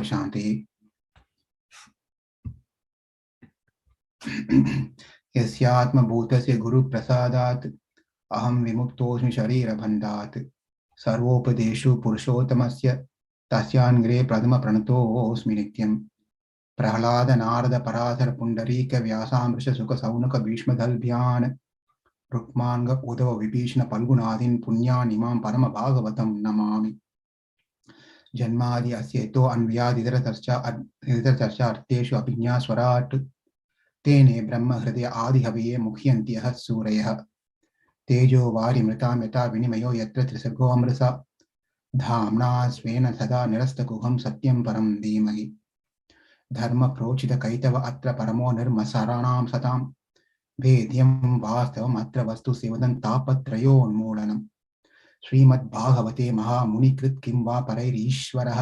Shanti. Yasyatma bhutasya guru prasadat aham vimuktosmi sharira bandhat sarvopadeshu purushottamasya tasyangre pradama pranato osmi nityam prahlada narada parasara pundarika vyasamrisha sukha saunaka bhishma dalbhyan rukmanga udava vibhishna palgunadin punyan imam parama bhagavatam namami जन्मादि अस्येतो अन्व्यादितरचर्चा अर्थेषु अभिज्ञास्वराट् तेने ब्रह्म हृदय आदिहवये मुह्यन्ति यः सूरयः तेजो वारिमृतां यथा विनिमयो यत्र त्रिसर्गो अमृता धाम्ना स्वेन सदा निरस्तकुहं सत्यं परं धीमहि धर्मप्रोचितकैतव अत्र परमो निर्मसराणां सतां वेद्यं वास्तवम् अत्र वस्तु सेवदं तापत्रयोन्मूलनम् श्रीमद्भागवते महामुनिकृत किं वा परैरीश्वरः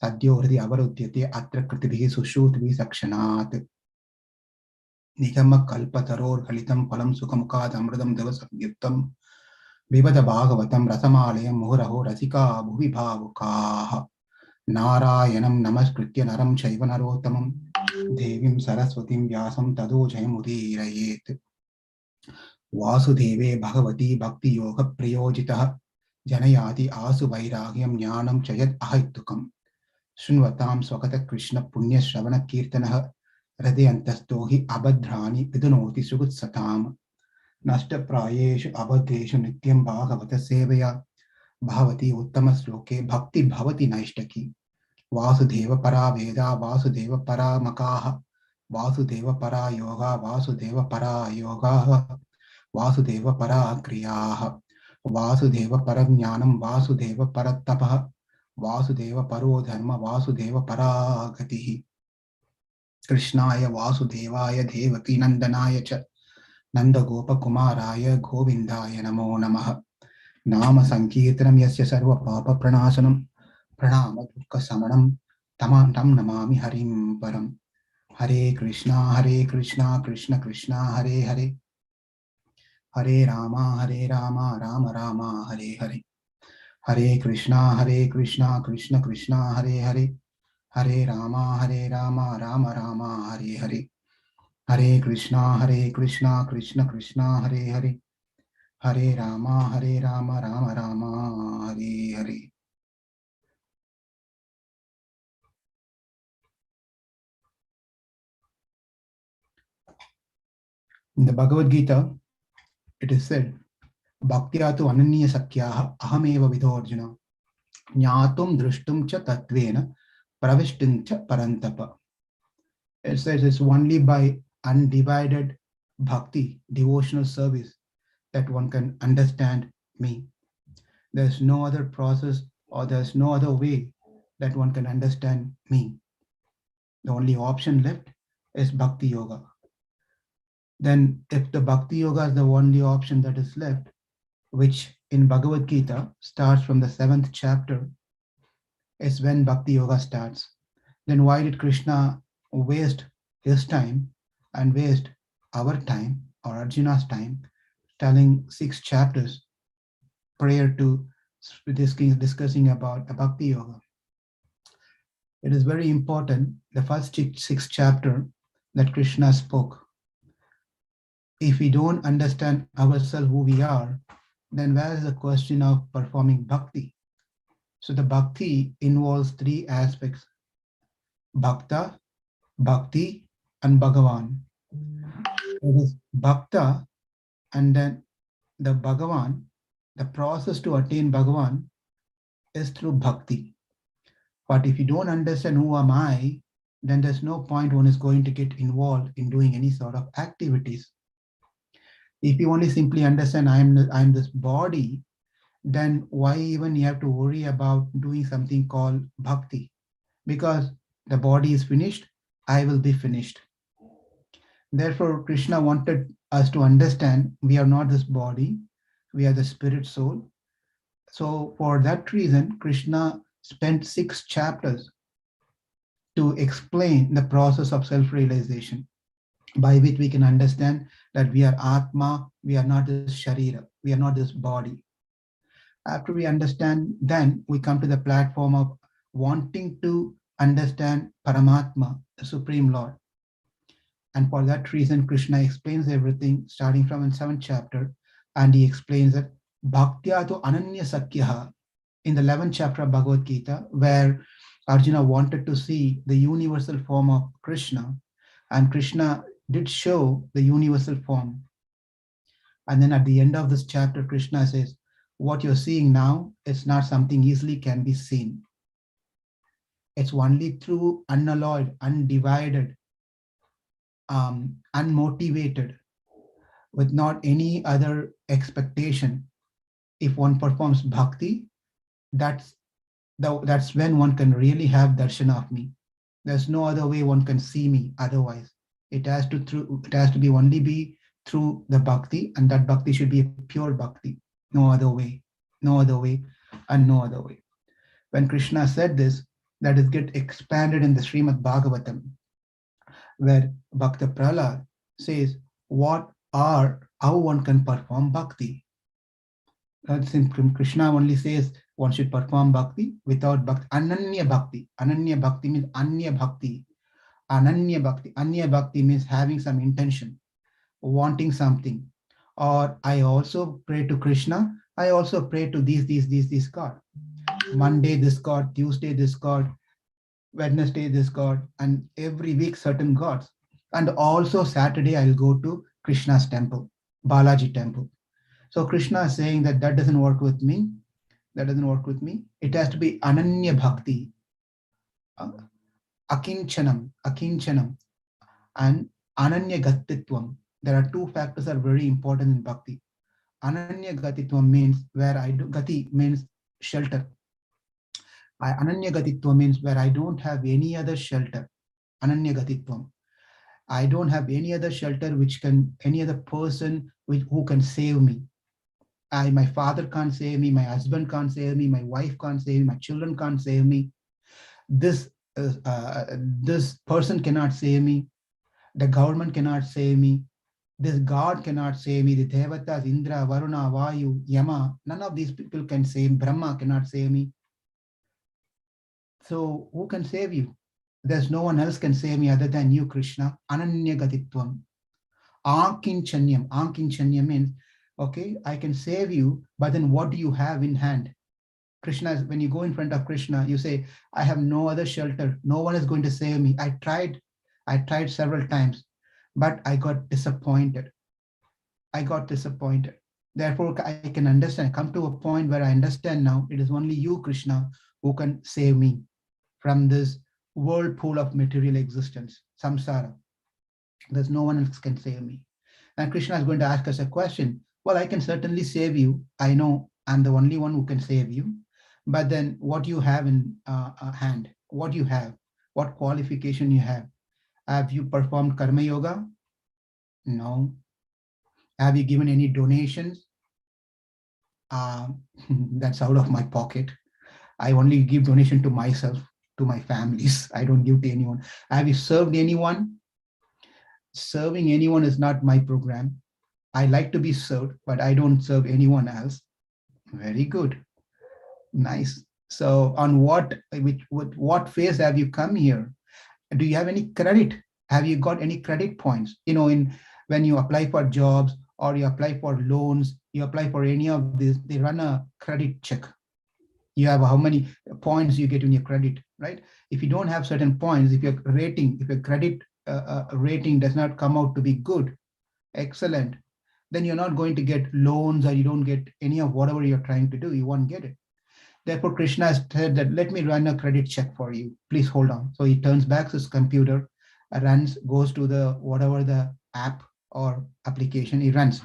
सद्यो हृदि अवरुध्यते अत्र कृतिभिः सुश्रुतिभिः सक्षणात् निगमकल्पतरोर्गलितं फलं सुखमुखादमृतं दिवसंयुक्तं विवद भागवतं रसमालयं मुहुरहो रसिका भुवि भावुकाः नारायणं नमस्कृत्य नरं चैव नरोत्तमं देवीं सरस्वतीं व्यासं ततो जयमुदीरयेत् वासुदेवे भगवती भक्ति योग प्रयोजितः जनयाति आसु वैराग्यं ज्ञानं च यत् अहैतुकम् शृण्वतां स्वगत कृष्ण पुण्य श्रवण कीर्तनः हृदयन्तस्थो हि अभद्राणि विदुनोति सुकृत्सताम् नष्टप्रायेषु अबद्धेषु नित्यं भागवत सेवया भवति उत्तम श्लोके भक्ति भवति नैष्टकी वासुदेव परा वेदा वासुदेव परा मकाः वासुदेव परा योगा वासुदेव परा योगाः वासुदेव परा क्रियाः वासुदेव परज्ञानं वासुदेव परतपः वासुदेव परो धर्म वासुदेव परा गतिः कृष्णाय वासुदेवाय देवकी नंदनाय च नंदगोपकुमाराय गोविन्दाय नमो नमः नाम संकीर्तनं यस्य सर्व पाप प्रणाशनं प्रणाम दुःख समनं तं नमामि हरिं परम् हरे Krishna Krishna Krishna Hare Hare Hare Ram Ram Ram Hare Hare Hare Krishna Krishna Krishna Hare Hare Hare Ram Ram Ram Hare Hare Hare Krishna Krishna Krishna Hare Hare Hare Ram Ram Ram Hare Hare. In the Bhagavad Gita, it is said, Bhaktya tu ananya sakyaha ahameva vidho Arjuna jnatum drishtum cha tatvena pravishtin cha parantapa. It says it's only by undivided bhakti, devotional service, that one can understand me. There's no other process or there's no other way that one can understand me. The only option left is Bhakti Yoga. Then if the Bhakti Yoga is the only option that is left, which in Bhagavad Gita starts from the 7th chapter, is when Bhakti Yoga starts. Then why did Krishna waste his time and waste our time or Arjuna's time telling 6 chapters prior to discussing about a Bhakti Yoga? It is very important, the first 6 chapter that Krishna spoke. If we don't understand ourselves, who we are, then where is the question of performing bhakti? So the bhakti involves 3 aspects: bhakta, bhakti, and Bhagavan. It is bhakta, and then the Bhagavan, the process to attain Bhagavan is through bhakti. But if you don't understand who am I, then there's no point one is going to get involved in doing any sort of activities. If you only simply understand I'm this body, then why even you have to worry about doing something called bhakti? Because the body is finished, I will be finished. Therefore, Krishna wanted us to understand we are not this body, we are the spirit soul. So for that reason, Krishna spent 6 chapters to explain the process of self-realization, by which we can understand that we are Atma, we are not this Sharira, we are not this body. After we understand, then we come to the platform of wanting to understand Paramatma, the Supreme Lord. And for that reason, Krishna explains everything starting from in 7th chapter. And he explains that Bhaktya to Ananya Sakyaha in the 11th chapter of Bhagavad Gita, where Arjuna wanted to see the universal form of Krishna. And Krishna did show the universal form. And then at the end of this chapter, Krishna says, what you're seeing now is not something easily can be seen. It's only through unalloyed, undivided, unmotivated, with not any other expectation. If one performs bhakti, that's when one can really have darshan of me. There's no other way one can see me otherwise. It has to be only be through the bhakti, and that bhakti should be a pure bhakti. No other way, no other way, and no other way. When Krishna said this, that is get expanded in the Srimad Bhagavatam, where Bhakta Prahlad says how one can perform bhakti. Krishna only says one should perform bhakti without bhakti. Ananya bhakti. Ananya bhakti means anya bhakti. Ananya bhakti. Anya bhakti means having some intention, wanting something. Or I also pray to Krishna. I also pray to these God. Monday this God, Tuesday this God, Wednesday this God, and every week certain gods. And also Saturday I'll go to Krishna's temple, Balaji temple. So Krishna is saying that doesn't work with me. That doesn't work with me. It has to be Ananya Bhakti, Akinchanam, and Ananya Gatitvam. There are two factors that are very important in Bhakti. Ananya Gatitvam means where I do, Gati means shelter. Ananya Gatitvam means where I don't have any other shelter. Ananya Gatitvam. I don't have any other shelter any other person who can save me. My father can't save me, my husband can't save me, my wife can't save me, my children can't save me. This person cannot save me. The government cannot save me. This God cannot save me. The Devatas, Indra, Varuna, Vayu, Yama, none of these people can save me. Brahma cannot save me. So who can save you? There's no one else can save me other than you, Krishna. Ananya Gatitvam. Ankinchanyam. Ankinchanyam means, okay, I can save you, but then what do you have in hand? Krishna, when you go in front of Krishna, you say, I have no other shelter. No one is going to save me. I tried several times, but I got disappointed. Therefore, I can understand, come to a point where I understand now, it is only you, Krishna, who can save me from this whirlpool of material existence, samsara. There's no one else can save me. And Krishna is going to ask us a question. Well, I can certainly save you. I know I'm the only one who can save you. But then what you have in hand, what you have, what qualification you have. Have you performed karma yoga? No. Have you given any donations? That's out of my pocket. I only give donation to myself, to my families. I don't give to anyone. Have you served anyone? Serving anyone is not my program. I like to be served, but I don't serve anyone else. Very good. Nice. So on what phase have you come here? Do you have any credit? Have you got any credit points? When you apply for jobs or you apply for loans, you apply for any of this, they run a credit check. You have how many points you get in your credit, right? If you don't have certain points, if your credit rating does not come out to be good, excellent, then you're not going to get loans, or you don't get any of whatever you're trying to do. You won't get it. Therefore, Krishna has said that, let me run a credit check for you. Please hold on. So he turns back his computer, goes to whatever the app or application he runs.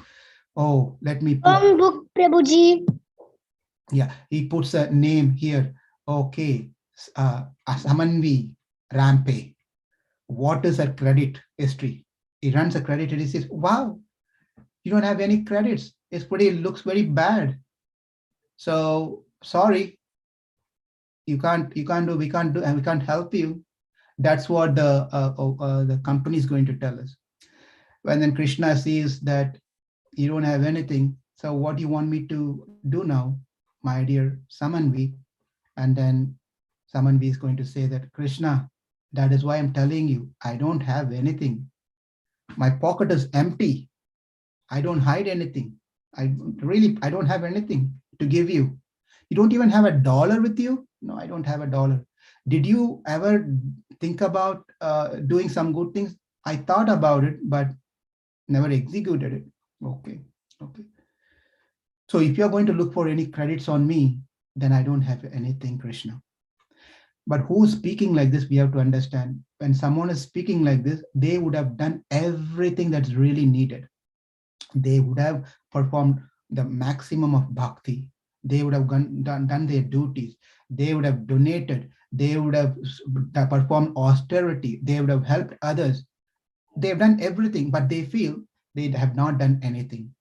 Oh, let me put book, Prabhuji. Yeah, he puts a name here. Okay, Asamanvi Rampe. What is her credit history? He runs a credit and he says, wow, you don't have any credits. It looks very bad. So sorry, we can't do, and we can't help you. That's what the company is going to tell us. When then Krishna sees that you don't have anything, so what do you want me to do now, my dear Samanvi? And then Someone is going to say that, Krishna, that is why I'm telling you, I don't have anything. My pocket is empty. I don't hide anything. I don't have anything to give you. You don't even have $1 with you? No, I don't have $1. Did you ever think about doing some good things? I thought about it, but never executed it. Okay. Okay. So if you're going to look for any credits on me, then I don't have anything, Krishna. But who's speaking like this, we have to understand. When someone is speaking like this, they would have done everything that's really needed. They would have performed the maximum of bhakti. They would have done their duties. They would have donated. They would have performed austerity. They would have helped others. They have done everything, but they feel they have not done anything.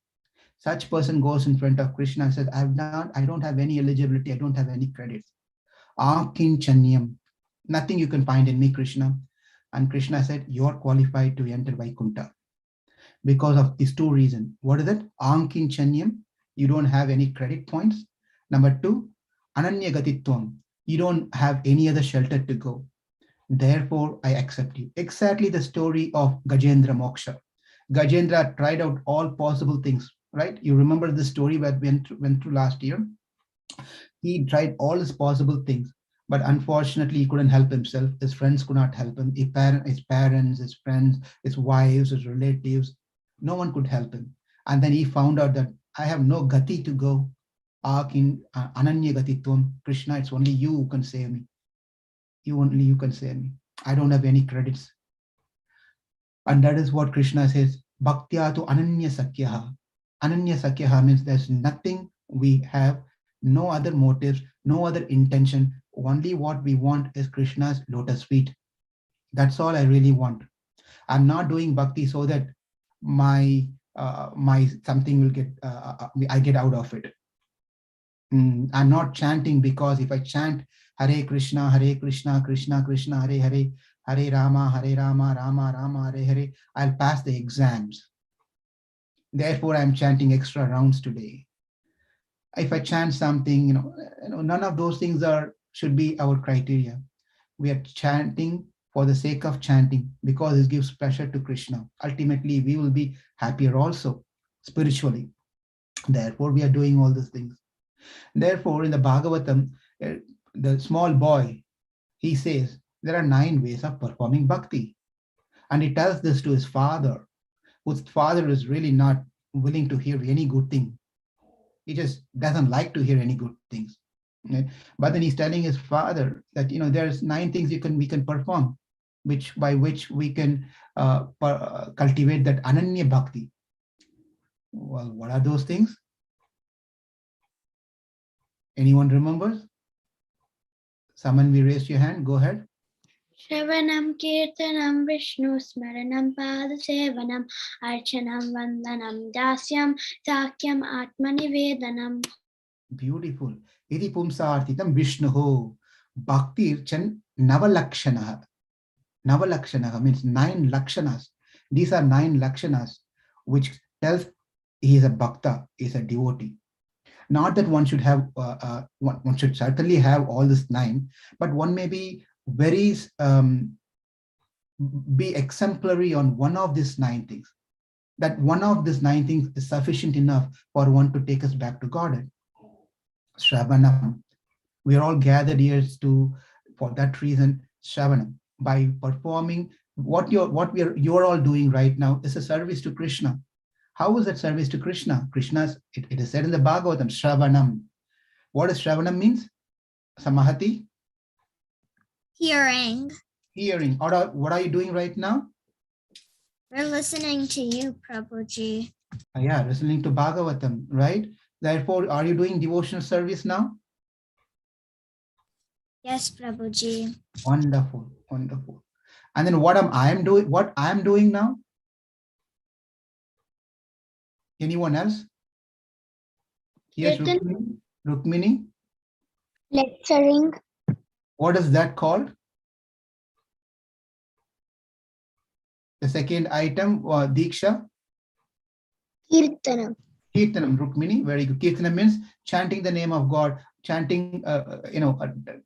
Such person goes in front of Krishna and says, I don't have any eligibility. I don't have any credits. Akinchanyam. Nothing you can find in me, Krishna. And Krishna said, you're qualified to enter Vaikuntha because of these two reasons. What is it? Ankinchanyam. You don't have any credit points. Number two, Ananyagatitvam. You don't have any other shelter to go. Therefore, I accept you. Exactly the story of Gajendra Moksha. Gajendra tried out all possible things, right? You remember the story that went through last year? He tried all his possible things, but unfortunately, he couldn't help himself. His friends could not help him. His parents, his friends, his wives, his relatives, no one could help him. And then he found out that I have no gati to go. Ananya gatitvam. Krishna, it's only you who can save me. Only you can save me. I don't have any credits. And that is what Krishna says, Bhaktya tu ananya sakyaha. Ananya sakyaha means there's nothing we have, no other motives, no other intention. Only what we want is Krishna's lotus feet. That's all I really want. I'm not doing bhakti so that my something will get I get out of it. I'm not chanting because if I chant Hare Krishna, Krishna Krishna, Hare Hare, Hare Rama, Rama Rama, Hare Hare, I'll pass the exams. Therefore, I'm chanting extra rounds today. If I chant something, none of those things should be our criteria. We are chanting for the sake of chanting because it gives pleasure to Krishna. Ultimately, we will be happier also spiritually. Therefore, we are doing all these things. Therefore, in the Bhagavatam, the small boy, he says, there are 9 ways of performing bhakti. And he tells this to his father, whose father is really not willing to hear any good thing. He just doesn't like to hear any good things. Okay? But then he's telling his father that, there's 9 things we can perform, by which we can cultivate that ananya bhakti. Well, what are those things? Anyone remembers? Someone will raise your hand. Go ahead. Shravanam Kirtanam Vishnu Smaranam Padasevanam Archanam Vandanam Dasyam Sakyam Atmanivedanam. Beautiful. Iti pumsartitam Vishnuho. Bhakti Chan Navalakshanaha. Navalakshanaha means 9 lakshanas. These are 9 lakshanas, which tells he is a bhakta, he is a devotee. Not that one should have, one should certainly have all this 9, but one may be very, be exemplary on one of these 9 things. That one of these 9 things is sufficient enough for one to take us back to Godhead. Shravanam. We are all gathered here for that reason, Shravanam. By performing what you're all doing right now is a service to Krishna. How is that service to Krishna? It is said in the Bhagavatam, Shravanam. What does Shravanam means? Samahati? Hearing. Hearing. What are you doing right now? We're listening to you, Prabhuji. Yeah, listening to Bhagavatam, right? Therefore, are you doing devotional service now? Yes, Prabhuji. Wonderful, wonderful. And then what I am doing now? Anyone else? Yes, Rukmini? Lecturing. What is that called? The second item, Diksha? Kirtanam. Kirtanam, Rukmini, very good. Kirtanam means chanting the name of God, chanting,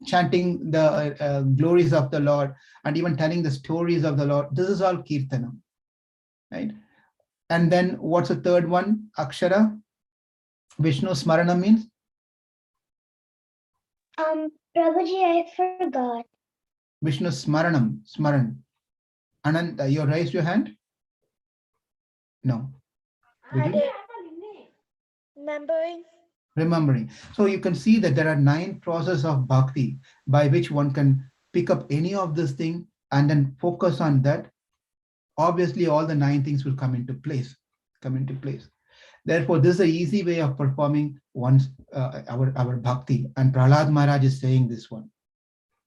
chanting the glories of the Lord, and even telling the stories of the Lord. This is all Kirtanam, right? And then what's the third one? Akshara. Vishnu Smarana means? Prabhuji, I forgot. Vishnu Smaranam, Smaran. Anand, you raised your hand? No. Did you? Remembering. Remembering. So you can see that there are 9 processes of bhakti by which one can pick up any of this thing and then focus on that. Obviously, all the 9 things will come into place. Therefore, this is an easy way of performing one's our bhakti. And Prahlad Maharaj is saying this one.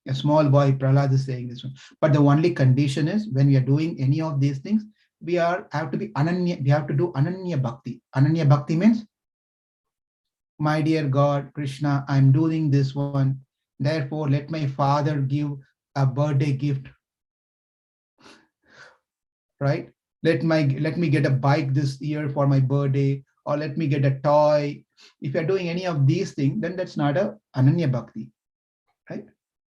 A small boy, Prahlad, is saying this one. But the only condition is when we are doing any of these things, we have to be ananya. We have to do ananya bhakti. Ananya bhakti means, my dear God, Krishna, I'm doing this one. Therefore, let my father give a birthday gift. Right? Let me get a bike this year for my birthday, or let me get a toy. If you're doing any of these things, then that's not a ananya bhakti, right?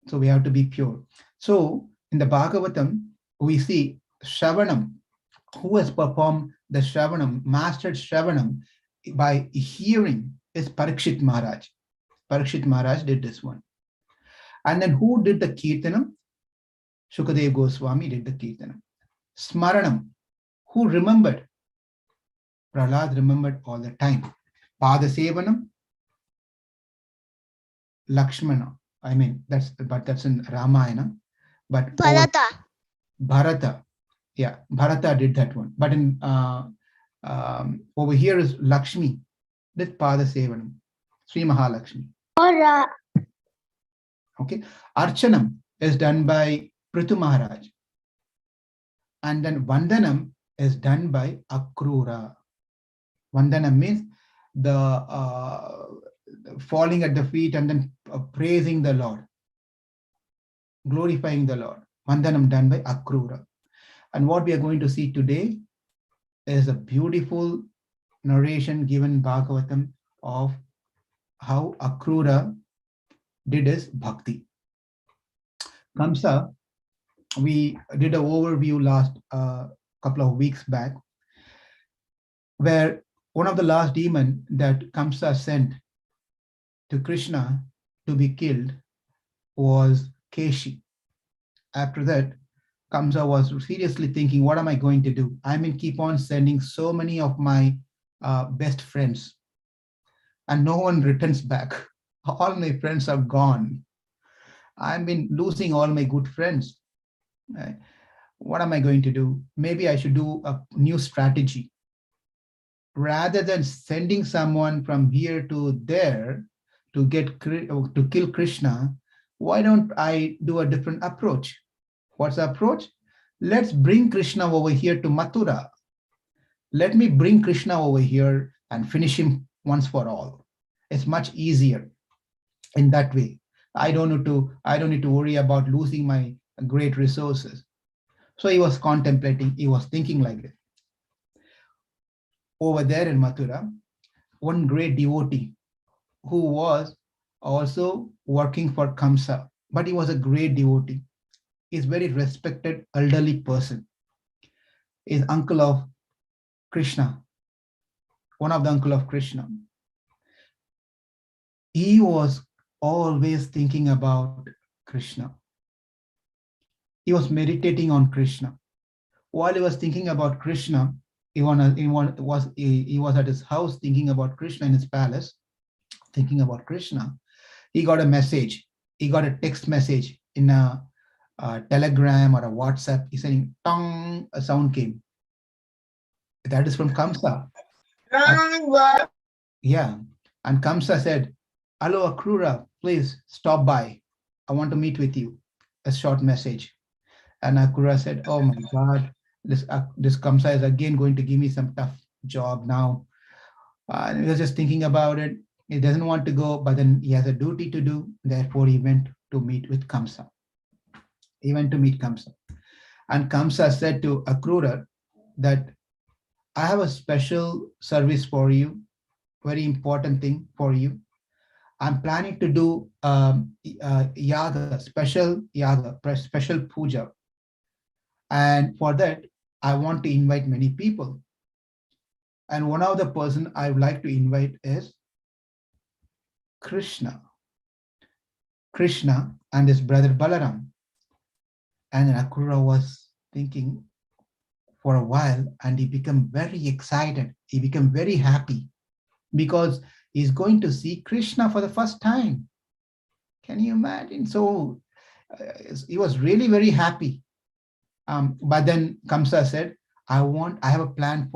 So we have to be pure. So in the Bhagavatam, we see Shravanam, who has performed the Shravanam, mastered Shravanam by hearing, is Parikshit Maharaj. Parikshit Maharaj did this one. And then who did the Kirtanam? Shukadev Goswami did the Kirtanam. Smaranam, who remembered? Prahlad remembered all the time. Padasevanam, Lakshmana. I mean, that's in Ramayana. But Bharata. Yeah, Bharata did that one. But in over here is Lakshmi, did Padasevanam, Sri Mahalakshmi. Okay. Archanam is done by Prithu Maharaj. And then Vandanam is done by Akrura. Vandanam means the falling at the feet and then praising the Lord, glorifying the Lord. Vandanam done by Akrura. And what we are going to see today is a beautiful narration given in Bhagavatam of how Akrura did his bhakti. Kamsa, we did an overview last couple of weeks back, where one of the last demon that Kamsa sent to Krishna to be killed was Keshi. After that, Kamsa was seriously thinking, what am I going to do? I mean, keep on sending so many of my best friends, and no one returns back. All my friends are gone. I've been losing all my good friends. What am I going to do? Maybe I should do a new strategy. Rather than sending someone from here to there to kill Krishna, why don't I do a different approach? What's the approach? Let's bring Krishna over here to Mathura. Let me bring Krishna over here and finish him once for all. It's much easier in that way. I don't need to worry about losing my great resources. So he was contemplating, he was thinking like this. Over there in Mathura, one great devotee who was also working for Kamsa, but he was a great devotee. He's very respected elderly person. He's uncle of Krishna, one of the uncle of Krishna. He was always thinking about Krishna. He was meditating on Krishna. While he was thinking about Krishna, he was at his house thinking about Krishna in his palace, thinking about Krishna. He got a message. He got a text message in a telegram or a WhatsApp. He's saying, "Tong," a sound came. That is from Kamsa. Yeah. And Kamsa said, "Hello, Akrura, please stop by. I want to meet with you." A short message. And Akrura said, "Oh my God, this Kamsa is again going to give me some tough job now." And he was just thinking about it. He doesn't want to go, but then he has a duty to do. Therefore, he went to meet with Kamsa. He went to meet Kamsa. And Kamsa said to Akrura that, "I have a special service for you. very important thing for you. I'm planning to do yaga, special puja. And for that, I want to invite many people. And one of the person I would like to invite is Krishna. Krishna and his brother Balaram. And Akrura was thinking for a while, and he became very excited. He became very happy because he's going to see Krishna for the first time. Can you imagine? So he was really very happy. But then Kamsa said, I have a plan.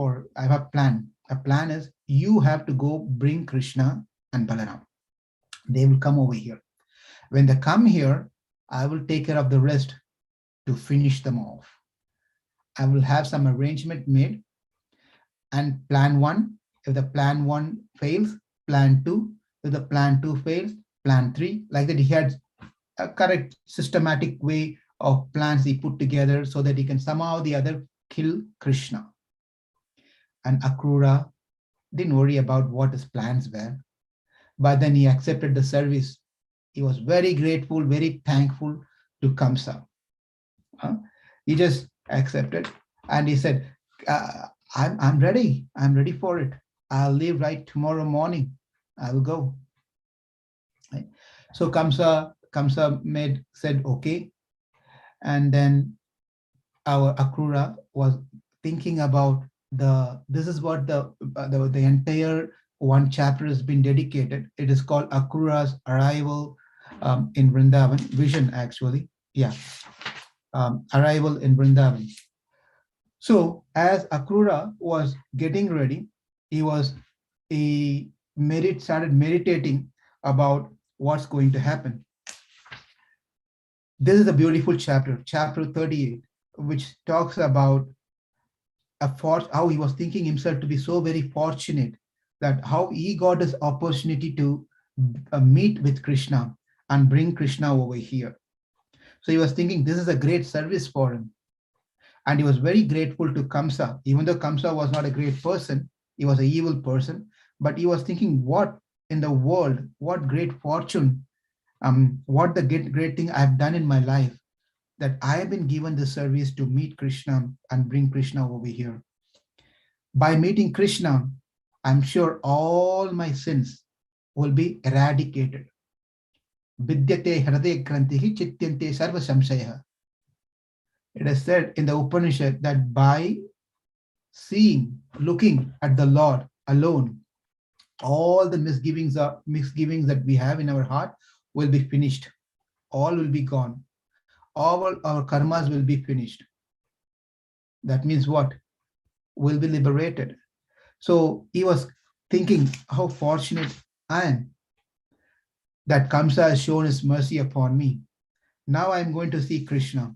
A plan is you have to go bring Krishna and Balaram. They will come over here. When they come here, I will take care of the rest to finish them off. I will have some arrangement made, and plan one, if the plan one fails, plan two, if the plan two fails, plan three. Like that, he had a correct systematic way of plans he put together so that he can somehow or the other kill Krishna. And Akrura didn't worry about what his plans were, but then he accepted the service. He was very grateful, very thankful to Kamsa. He just accepted, and he said, I'm ready. I'm ready for it. I'll leave right tomorrow morning. I will go. Right? So Kamsa said, okay. And then our Akrura was thinking about this is what the entire one chapter has been dedicated. It is called Akrura's arrival in Vrindavan, vision actually. Yeah. Arrival in Vrindavan. So as Akrura was getting ready, he started meditating about what's going to happen. This is a beautiful chapter, chapter 38, which talks about how he was thinking himself to be so very fortunate, that how he got this opportunity to meet with Krishna and bring Krishna over here. So he was thinking this is a great service for him. And he was very grateful to Kamsa, even though Kamsa was not a great person, he was an evil person, but he was thinking, what in the world, what great fortune, what the great thing I've done in my life, that I have been given the service to meet Krishna and bring Krishna over here. By meeting Krishna, I'm sure all my sins will be eradicated. Vidyate hriday krantihi chityante sarva samsayah. It is said in the Upanishad that by looking at the Lord alone, all the misgivings that we have in our heart will be finished. All will be gone. All our karmas will be finished. That means what? We'll be liberated. So he was thinking how fortunate I am that Kamsa has shown his mercy upon me. Now I'm going to see Krishna.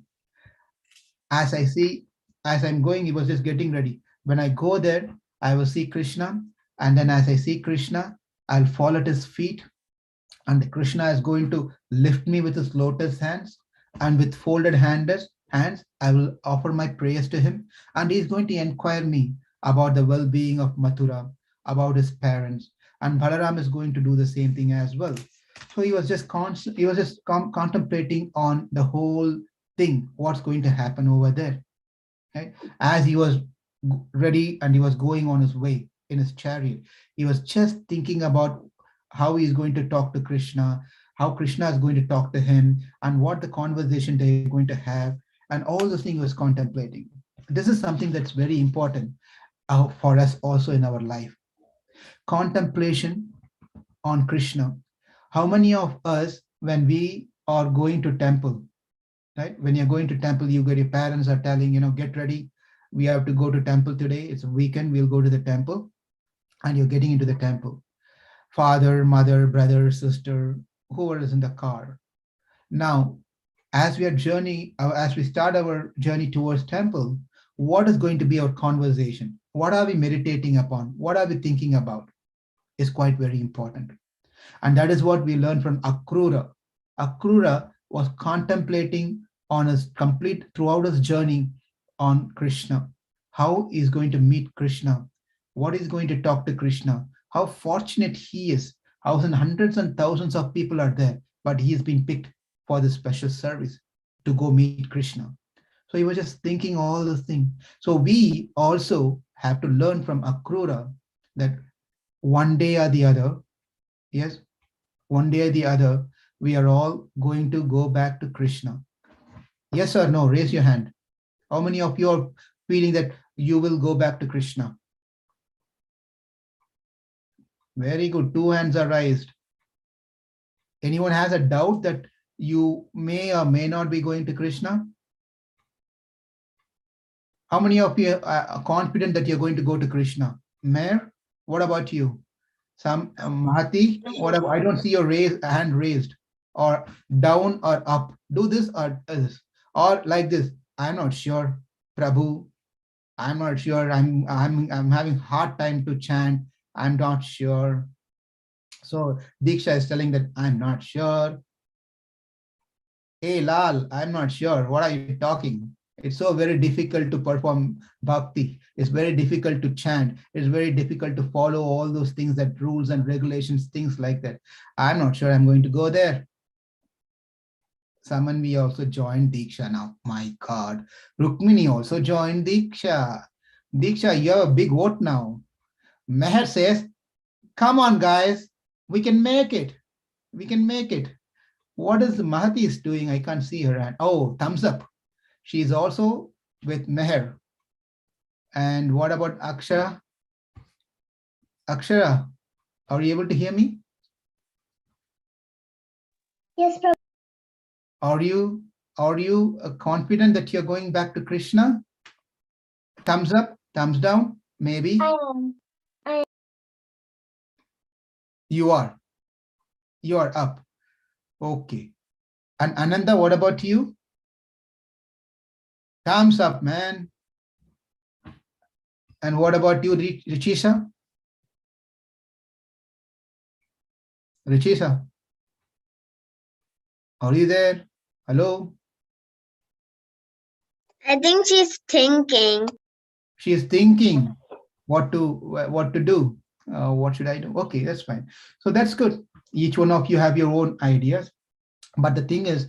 As I'm going, he was just getting ready. When I go there, I will see Krishna. And then as I see Krishna, I'll fall at his feet. And Krishna is going to lift me with his lotus hands. And with folded hands, I will offer my prayers to him. And he's going to inquire me about the well-being of Mathura, about his parents. And Balaram is going to do the same thing as well. So he was just contemplating on the whole thing, what's going to happen over there. Right? As he was ready and he was going on his way in his chariot, he was just thinking about how he's going to talk to Krishna, how Krishna is going to talk to him, and what the conversation they're going to have, and all those things he was contemplating. This is something that's very important for us also in our life. Contemplation on Krishna. How many of us, when we are going to temple, right? When you're going to temple, your parents are telling, get ready. We have to go to temple today. It's a weekend. We'll go to the temple. And you're getting into the temple. Father, mother, brother, sister, whoever is in the car. Now, as we start our journey towards temple, what is going to be our conversation? What are we meditating upon? What are we thinking about? Is quite very important. And that is what we learned from Akrura. Akrura was contemplating on throughout his journey on Krishna, how he's going to meet Krishna, what he's going to talk to Krishna, how fortunate he is. Hundreds and thousands of people are there, but he has been picked for this special service to go meet Krishna. So he was just thinking all those things. So we also have to learn from Akrura that one day or the other, yes, one day or the other, we are all going to go back to Krishna. Yes or no? Raise your hand. How many of you are feeling that you will go back to Krishna? Very good. Two hands are raised. Anyone has a doubt that you may or may not be going to Krishna? How many of you are confident that you're going to go to Krishna? Mayor, what about you? Some Mahati, whatever. I don't see your hand raised or down or up. Do this or this or like this. I'm not sure, Prabhu. I'm not sure. I'm having hard time to chant. I'm not sure. So Diksha is telling that I'm not sure. Hey Lal, I'm not sure. What are you talking? It's so very difficult to perform bhakti. It's very difficult to chant. It's very difficult to follow all those things, that rules and regulations, things like that. I'm not sure I'm going to go there. Samanvi also joined Diksha now. My God. Rukmini also joined Diksha. Diksha, you have a big vote now. Meher says, come on, guys. We can make it. We can make it. What is Mahati is doing? I can't see her hand. Oh, thumbs up. She is also with Meher. And what about Akshara? Akshara, are you able to hear me? Yes, Prabhuji. Are you confident that you're going back to Krishna? Thumbs up, thumbs down, maybe? I am. You are. You are up. Okay. And Ananda, what about you? Thumbs up, man. And what about you, Richisa? Richisa, are you there? Hello? I think she's thinking. She is thinking what to do. What should I do? Okay, that's fine. So that's good. Each one of you have your own ideas. But the thing is,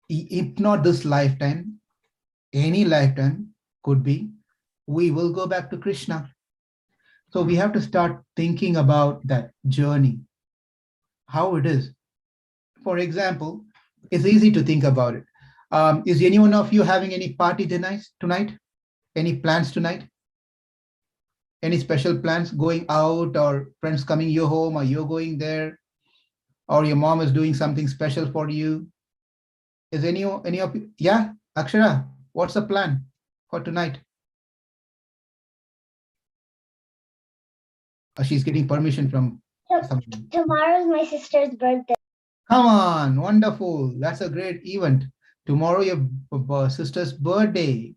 if not this lifetime, any lifetime could be, we will go back to Krishna. So we have to start thinking about that journey, how it is. For example, it's easy to think about it. Is any one of you having any party tonight? Any plans tonight? Any special plans going out, or friends coming your home, or you're going there, or your mom is doing something special for you? Is any of you? Yeah, Akshara, what's the plan for tonight? She's getting permission from someone. Tomorrow's my sister's birthday. Come on, wonderful. That's a great event. Tomorrow, your sister's birthday.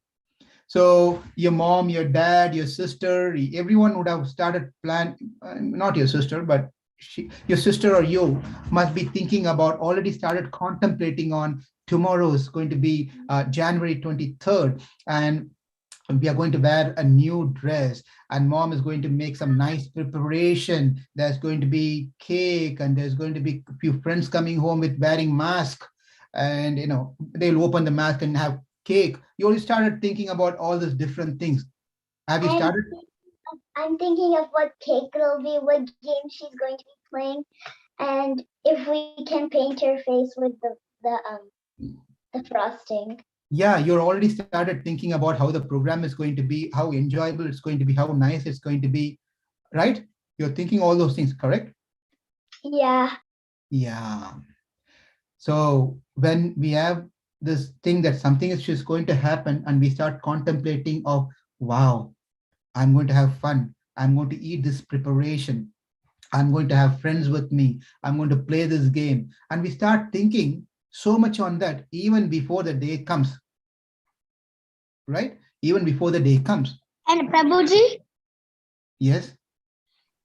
So your mom, your dad, your sister, everyone would have started not your sister, but your sister or you must be thinking about, already started contemplating on tomorrow is going to be January 23rd. And we are going to wear a new dress, and mom is going to make some nice preparation. There's going to be cake, and there's going to be a few friends coming home with wearing mask, and they'll open the mask and have cake. You already started thinking about all these different things. Have you started? I'm thinking of what cake it'll be, what game she's going to be playing, and if we can paint her face with the frosting. Yeah, you're already started thinking about how the program is going to be, how enjoyable it's going to be, how nice it's going to be, right? You're thinking all those things, correct? Yeah. Yeah. So when we have this thing that something is just going to happen, and we start contemplating of, wow, I'm going to have fun. I'm going to eat this preparation. I'm going to have friends with me. I'm going to play this game. And we start thinking so much on that even before the day comes, right? Even before the day comes. And Prabhuji, Yes.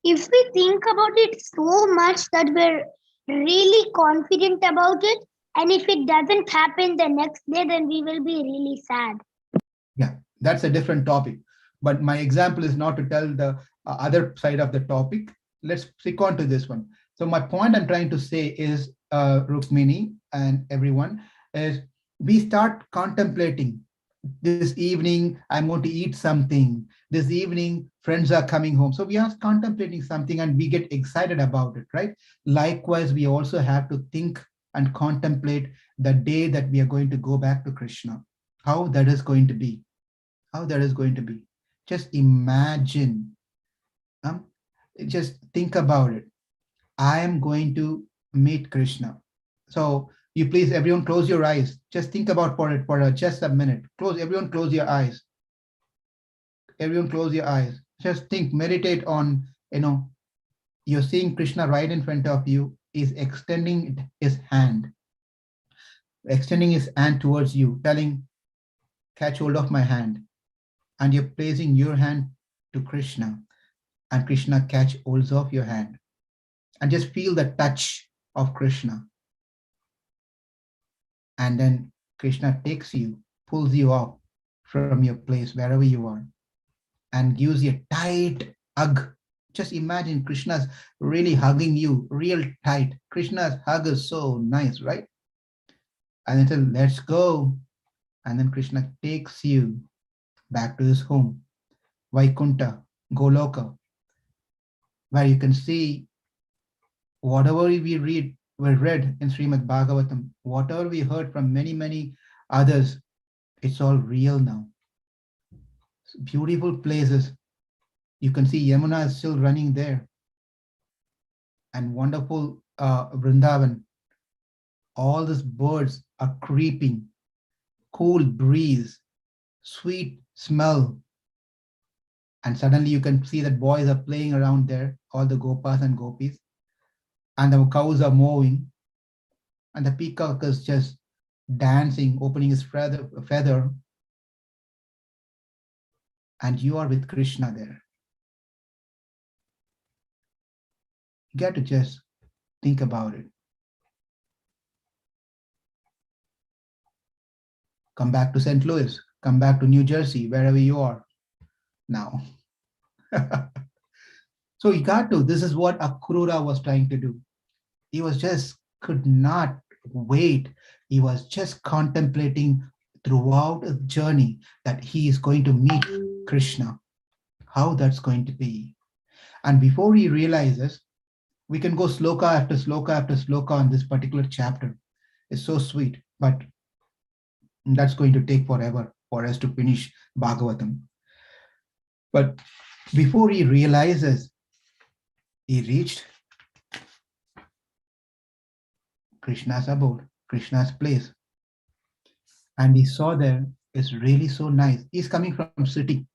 if we think about it so much that we're really confident about it, and if it doesn't happen the next day, then we will be really sad. Yeah, that's a different topic. But my example is not to tell the other side of the topic. let's stick on to this one. So my point I'm trying to say is, Rukmini and everyone, is we start contemplating. This evening, I'm going to eat something. This evening, friends are coming home. So we are contemplating something and we get excited about it, right? Likewise, we also have to think and contemplate the day that we are going to go back to Krishna, how that is going to be, how that is going to be. Just imagine, just think about it. I am going to meet Krishna. So you please, everyone, close your eyes. Just think about for just a minute. Everyone, close your eyes. Everyone, close your eyes. Just think, meditate on, you're seeing Krishna right in front of you. Is extending his hand towards you, telling, catch hold of my hand. And you're placing your hand to Krishna, and Krishna catch hold of your hand. And just feel the touch of Krishna. And then Krishna takes you, pulls you off from your place, wherever you are, and gives you a tight hug. Just imagine Krishna's really hugging you, real tight. Krishna's hug is so nice, right? And then says, let's go. And then Krishna takes you back to his home, Vaikunta, Goloka, where you can see whatever we read in Srimad Bhagavatam, whatever we heard from many, many others, it's all real now. Beautiful places. You can see Yamuna is still running there. And wonderful Vrindavan. All these birds are creeping. Cool breeze, sweet smell. And suddenly you can see that boys are playing around there, all the gopas and gopis. And the cows are mowing. And the peacock is just dancing, opening his feather. And you are with Krishna there. You got to just think about it. Come back to St. Louis, come back to New Jersey, wherever you are now. So you got to, this is what Akrura was trying to do. He was just, could not wait. He was just contemplating throughout his journey that he is going to meet Krishna, how that's going to be. And before he realizes, we can go sloka after sloka after sloka on this particular chapter. It's so sweet, but that's going to take forever for us to finish Bhagavatam. But before he realizes, he reached Krishna's abode, Krishna's place. And he saw there, it's really so nice. He's coming from city.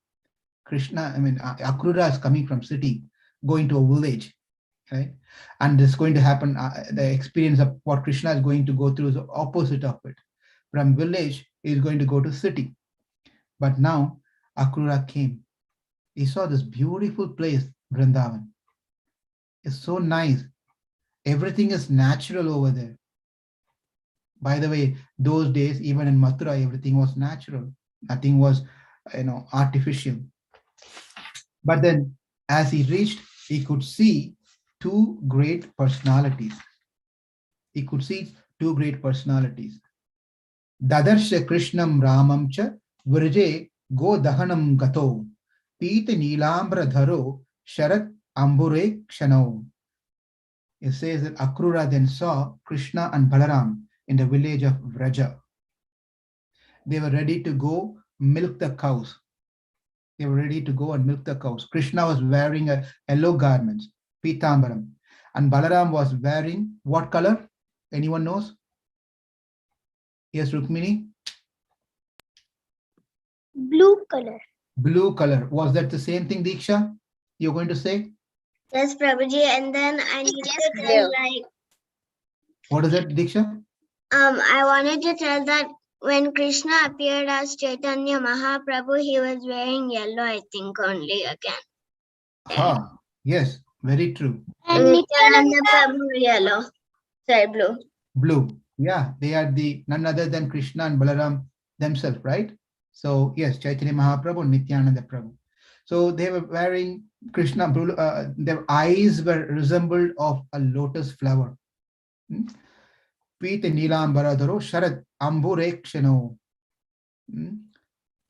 Akrura is coming from city, going to a village, right? And it's going to happen, the experience of what Krishna is going to go through is the opposite of it. From village, he's going to go to city. But now, Akrura came. He saw this beautiful place, Vrindavan. It's so nice. Everything is natural over there. By the way, those days, even in Mathura, everything was natural. Nothing was, artificial. But then, as he reached, he could see two great personalities. He could see two great personalities. Dadarsha Krishnam Ramam cha Virje Go Dahanam Gato Pita Nilambra Dharo Sharat Ambure Kshano. It says that Akrura then saw Krishna and Balaram in the village of Vraja. They were ready to go milk the cows. They were ready to go and milk the cows. Krishna was wearing a yellow garment, Pitambaram. And Balaram was wearing what color? Anyone knows? Yes, Rukmini? Blue color. Blue color. Was that the same thing, Diksha? You're going to say? Yes, Prabhuji. And then I need to tell, like, What is that, Diksha? I wanted to tell that when Krishna appeared as Chaitanya Mahaprabhu, he was wearing yellow, I think, only again. Yes, very true. And Nityananda Prabhu yellow. Sorry, blue. Blue. Yeah, they are none other than Krishna and Balaram themselves, right? So yes, Chaitanya Mahaprabhu, Nityananda Prabhu. So they were wearing Krishna, their eyes were resembled of a lotus flower. Pita Nilambaradharo Sharad Amburekshano.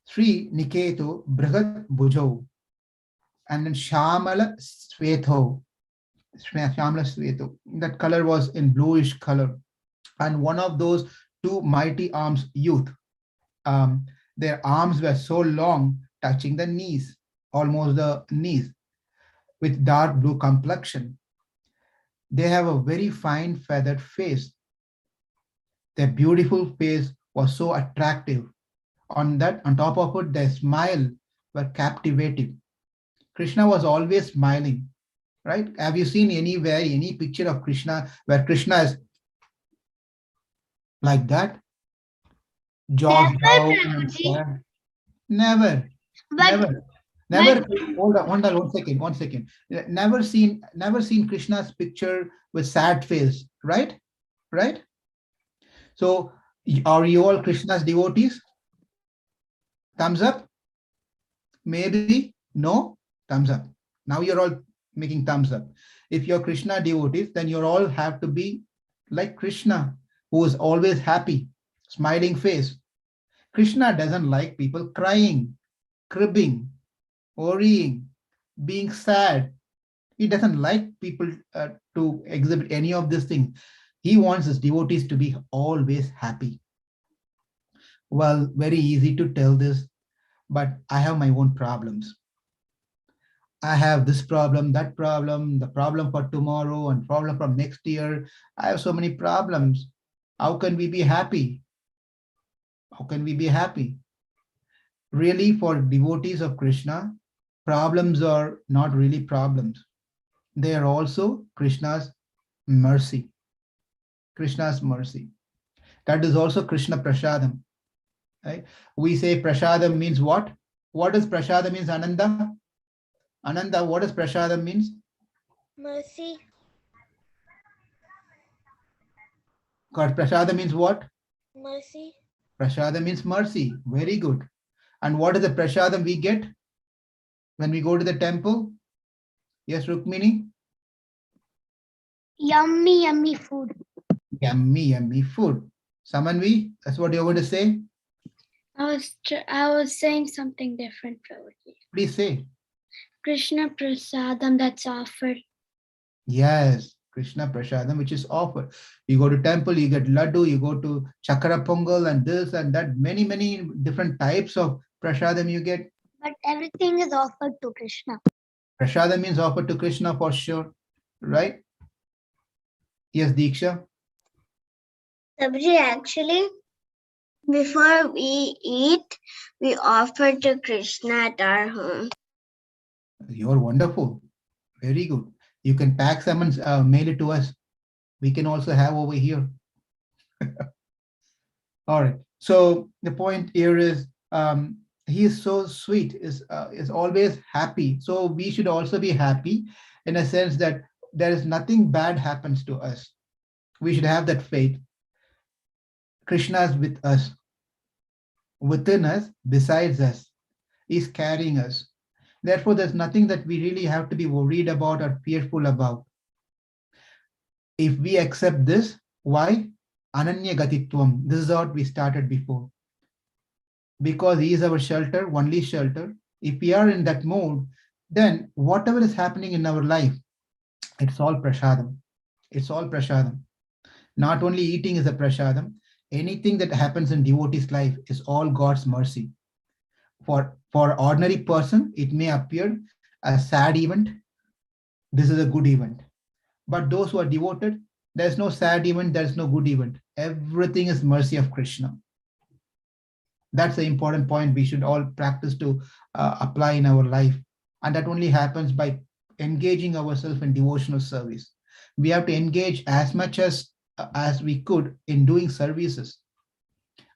Sri Niketo Brihat Bujau. And then Shamala Sveto. Shamala Sveto. That color was in bluish color. And one of those two mighty arms youth. Their arms were so long, touching the knees, almost the knees, with dark blue complexion. They have a very fine feathered face. Their beautiful face was so attractive. On top of it, their smile were captivating. Krishna was always smiling, right? Have you seen anywhere any picture of Krishna where Krishna is like that? Jaws down and sad? Never, never, never. Hold on, 1 second. Never seen Krishna's picture with sad face, right? Right? So, are you all Krishna's devotees? Thumbs up? Maybe? No? Thumbs up. Now you're all making thumbs up. If you're Krishna devotees, then you all have to be like Krishna, who is always happy, smiling face. Krishna doesn't like people crying, cribbing, worrying, being sad. He doesn't like people to exhibit any of these things. He wants his devotees to be always happy. Well, very easy to tell this, but I have my own problems. I have this problem, that problem, the problem for tomorrow and problem from next year. I have so many problems. How can we be happy? How can we be happy? Really, for devotees of Krishna, problems are not really problems. They are also Krishna's mercy. Krishna's mercy. That is also Krishna Prasadam. Right? We say Prasadam means what? What does Prasadam means, Ananda? Ananda, what does Prasadam means? Mercy. God, Prasadam means what? Mercy. Prasadam means mercy. Very good. And what is the Prasadam we get when we go to the temple? Yes, Rukmini? Yummy, yummy food. Yummy, yummy food. Samanvi, that's what you're going to say? I was saying something different, Prabhuji. Please say. Krishna Prasadam that's offered. Yes, Krishna Prasadam, which is offered. You go to temple, you get laddu, you go to chakra pongal and this and that, many different types of prasadam you get. But everything is offered to Krishna. Prasadam means offered to Krishna for sure, right? Yes, Diksha? Sabji, actually, before we eat, we offer to Krishna at our home. You're wonderful. Very good. You can pack some and mail it to us. We can also have over here. All right. So the point here is he is so sweet, is always happy. So we should also be happy in a sense that there is nothing bad happens to us. We should have that faith. Krishna is with us, within us, besides us. He's carrying us. Therefore, there's nothing that we really have to be worried about or fearful about. If we accept this, why? Ananya Gatitvam. This is what we started before. Because he is our shelter, only shelter. If we are in that mode, then whatever is happening in our life, it's all prasadam. It's all prasadam. Not only eating is a prasadam, anything that happens in devotee's life is all God's mercy. For ordinary person, it may appear a sad event. This is a good event. But those who are devoted, there's no sad event, there's no good event. Everything is mercy of Krishna. That's the important point we should all practice to apply in our life. And that only happens by engaging ourselves in devotional service. We have to engage as much as we could in doing services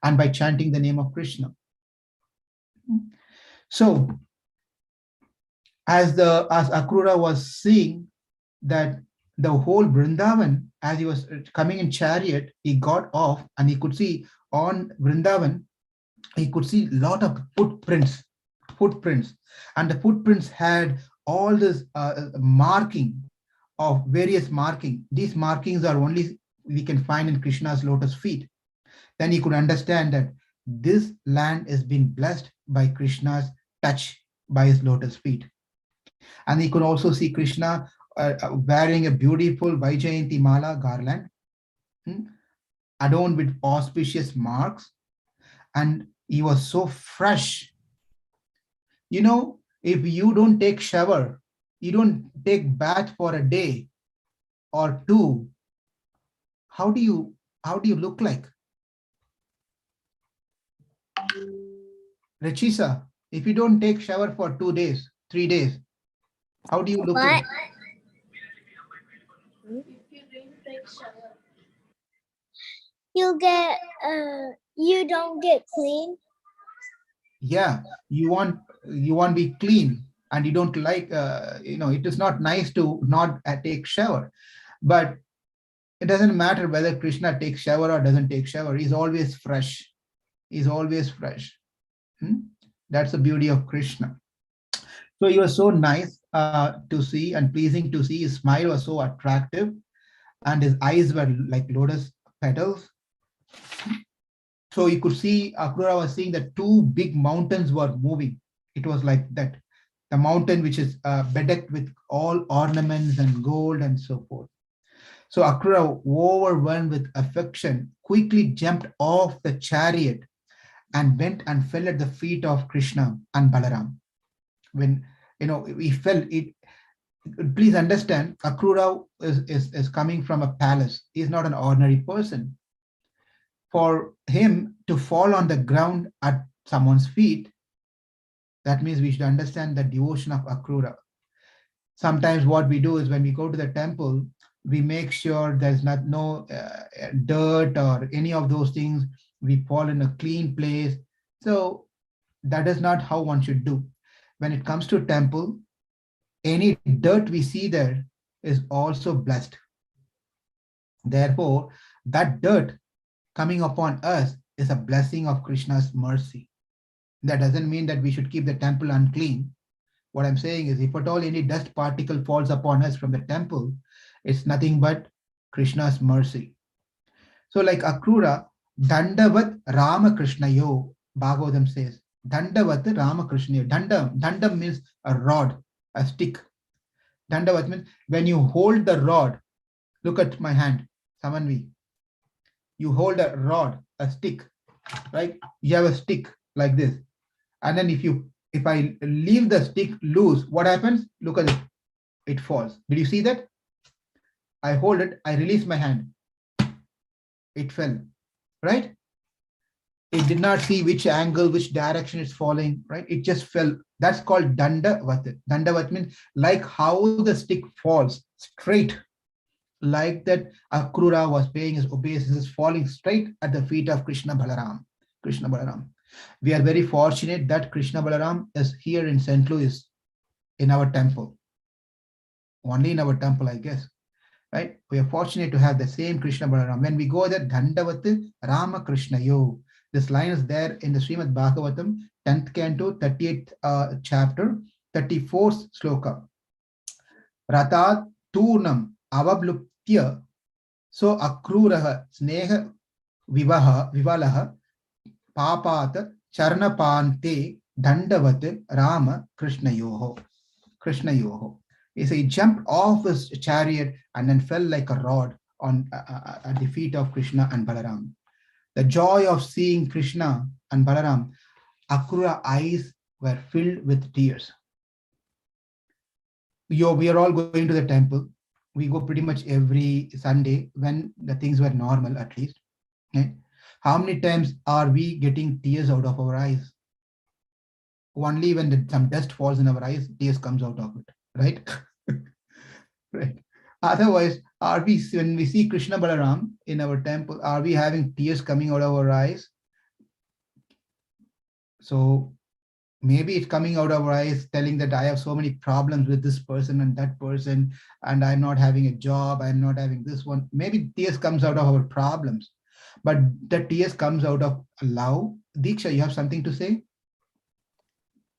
and by chanting the name of Krishna. So, as Akrura was seeing that the whole Vrindavan, as he was coming in chariot, he got off and he could see on Vrindavan, he could see a lot of footprints footprints, and the footprints had all this marking of various marking. These markings are only we can find in Krishna's lotus feet. Then you could understand that this land is being blessed by Krishna's touch by his lotus feet. And you could also see Krishna wearing a beautiful Vaijayanti Mala garland, adorned with auspicious marks, and he was so fresh. You know, if you don't take shower, you don't take bath for a day or two, how do you look like? Rachisa, if you don't take shower for 2 days, 3 days, how do you look like? You get you don't get clean. Yeah, you want to be clean, and you don't like it is not nice to not take shower. But it doesn't matter whether Krishna takes shower or doesn't take shower. He's always fresh. He's always fresh. That's the beauty of Krishna. So he was so nice to see and pleasing to see. His smile was so attractive, and his eyes were like lotus petals. So you could see, Akrura was seeing that two big mountains were moving. It was like that. The mountain which is bedecked with all ornaments and gold and so forth. So Akrura, overwhelmed with affection, quickly jumped off the chariot and went and fell at the feet of Krishna and Balaram. When he fell, please understand, Akrura is coming from a palace. He is not an ordinary person. For him to fall on the ground at someone's feet, that means we should understand the devotion of Akrura. Sometimes what we do is when we go to the temple, we make sure there's no dirt or any of those things. We fall in a clean place. So that is not how one should do. When it comes to temple, any dirt we see there is also blessed. Therefore, that dirt coming upon us is a blessing of Krishna's mercy. That doesn't mean that we should keep the temple unclean. What I'm saying is, if at all any dust particle falls upon us from the temple, it's nothing but Krishna's mercy. So like Akrura, Dandavat Ramakrishnayo, Bhagavatam says, Dandavat Ramakrishnayo. Dandam means a rod, a stick. Dandavat means when you hold the rod, look at my hand, Samanvi. You hold a rod, a stick, right? You have a stick like this. And then if I leave the stick loose, what happens? Look at it. It falls. Did you see that? I hold it, I release my hand. It fell, right? It did not see which angle, which direction it's falling, right? It just fell. That's called Dandavat. Dandavat means like how the stick falls straight, like that Akrura was paying his obeisance, falling straight at the feet of Krishna Balaram. We are very fortunate that Krishna Balaram is here in St. Louis in our temple. Only in our temple, I guess. Right? We are fortunate to have the same Krishna Balaram. When we go there, Dandavat Rama Krishna Yo. This line is there in the Srimad Bhagavatam, 10th Canto, 38th chapter, 34th sloka. Ratat Turnam Avabluptya so Akruraha Sneha Vivalaha Papat Charnapante Dandavat Rama Krishna Yoho. He said he jumped off his chariot and then fell like a rod on at the feet of Krishna and Balaram. The joy of seeing Krishna and Balaram, Akrura's eyes were filled with tears. We are all going to the temple. We go pretty much every Sunday when the things were normal, at least. Okay? How many times are we getting tears out of our eyes? Only when some dust falls in our eyes, tears comes out of it, right? Right. Otherwise, when we see Krishna Balaram in our temple, are we having tears coming out of our eyes? So maybe it's coming out of our eyes telling that I have so many problems with this person and that person, and I'm not having a job, I'm not having this one. Maybe tears comes out of our problems, but the tears comes out of love. Diksha, you have something to say?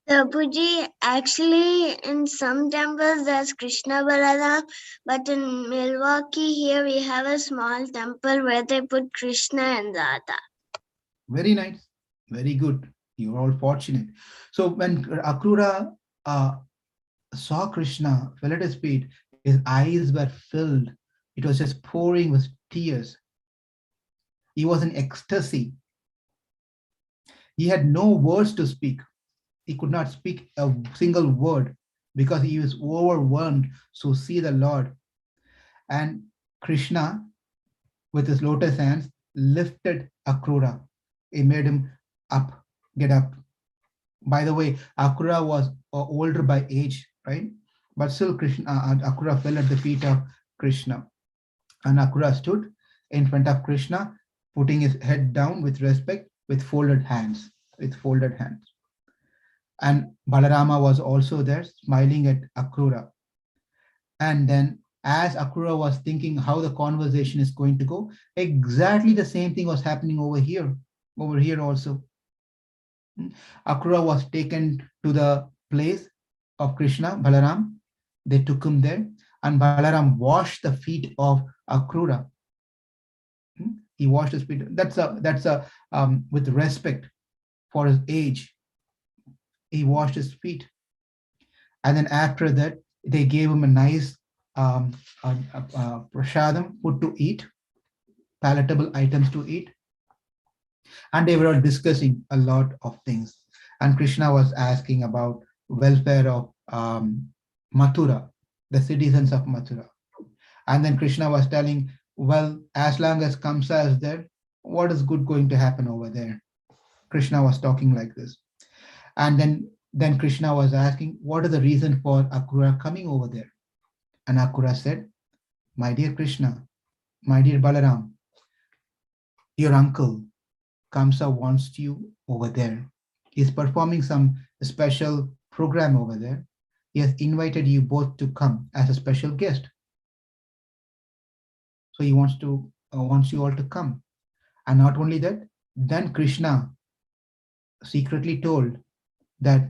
Prabhuji, actually in some temples there's Krishna Balaram, but in Milwaukee here we have a small temple where they put Krishna and Radha. Very nice. Very good. You're all fortunate. So when Akrura saw Krishna, fell at his feet, his eyes were filled. It was just pouring with tears. He was in ecstasy. He had no words to speak. He could not speak a single word because he was overwhelmed. So see the Lord. And Krishna, with his lotus hands, lifted Akrura. He made him up, get up. By the way, Akrura was older by age, right? But still, Akrura fell at the feet of Krishna. And Akrura stood in front of Krishna, putting his head down with respect, with folded hands, And Balarama was also there, smiling at Akrura. And then as Akrura was thinking how the conversation is going to go, exactly the same thing was happening over here also. Akrura was taken to the place of Krishna, Balaram. They took him there, and Balaram washed the feet of Akrura. He washed his feet. That's a with respect for his age. He washed his feet, and then after that, they gave him a nice prasadam, food to eat, palatable items to eat, and they were all discussing a lot of things. And Krishna was asking about welfare of Mathura, the citizens of Mathura. And then Krishna was telling, well, as long as Kamsa is there, what is good going to happen over there? Krishna was talking like this. And then Krishna was asking, what is the reason for Akrura coming over there? And Akrura said, my dear Krishna, my dear Balaram, your uncle Kamsa wants you over there. He's performing some special program over there. He has invited you both to come as a special guest. So he wants you all to come. And not only that, then Krishna secretly told that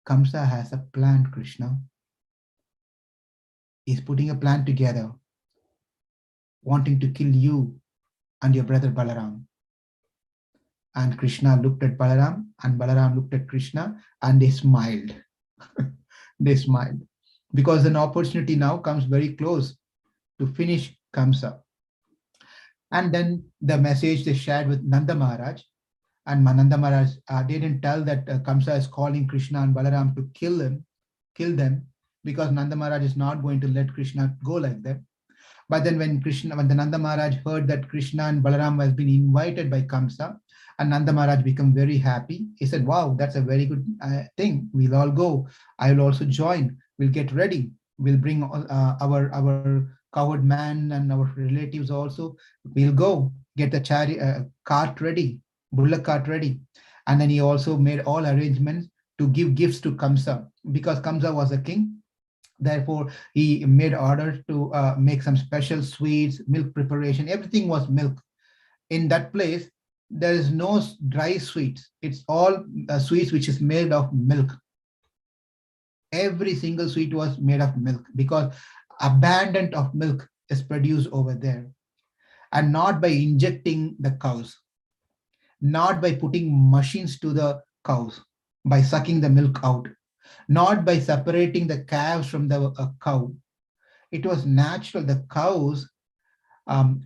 Kamsa has a plan, Krishna. He's putting a plan together, wanting to kill you and your brother Balaram. And Krishna looked at Balaram, and Balaram looked at Krishna, and they smiled. They smiled because an opportunity now comes very close to finish Kamsa. And then the message they shared with Nanda Maharaj, and Nanda Maharaj didn't tell that Kamsa is calling Krishna and Balaram to kill them, because Nanda Maharaj is not going to let Krishna go like that. But then when the Nanda Maharaj heard that Krishna and Balaram has been invited by Kamsa, and Nanda Maharaj became very happy. He said, wow, that's a very good thing. We'll all go. I will also join. We'll get ready. We'll bring our cowherd man and our relatives also. We'll go get the cart ready, bullock cart ready. And then he also made all arrangements to give gifts to Kamsa, because Kamsa was a king. Therefore, he made order to make some special sweets, milk preparation. Everything was milk. In that place, there is no dry sweets. It's all sweets which is made of milk. Every single sweet was made of milk, because abundant of milk is produced over there. And not by injecting the cows, not by putting machines to the cows, by sucking the milk out, not by separating the calves from the cow. It was natural. The cows